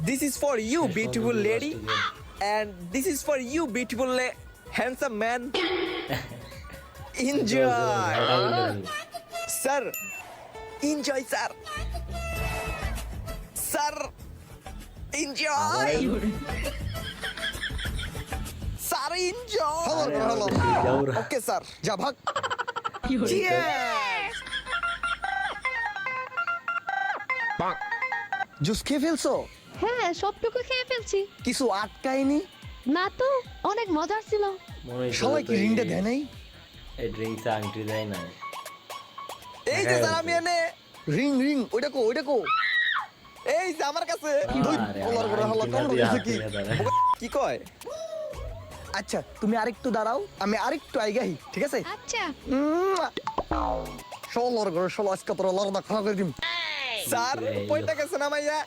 This is for you, beautiful lady, and this is for you, beautiful handsome man. Enjoy, sir. Enjoy, sir. Sir, enjoy. Sir, enjoy. Okay, sir. যা ভাগ। Cheers. Juice খেয়ে ফেলছো? হ্যাঁ, সবটুকু খেয়ে ফেলছি। কিছু আটকায়নি? না তো, অনেক মজার ছিল। সবাই কি রিংটা দেয় নাই? এই ড্রিঙ্কস আংটি দেয় না। এই যে স্যার আমি এনে রিং ওইটা কো এই যে আমার কাছে কি কয়? আচ্ছা তুমি আরেকটু দাঁড়াও, আমি আরেকটু আইগাহি, ঠিক আছে? আচ্ছা। ষোলোর ঘরে ষোলো আজকে তোর লড়দা খাওয়া করে দিম। স্যার পয়টা গেছে না মাইয়া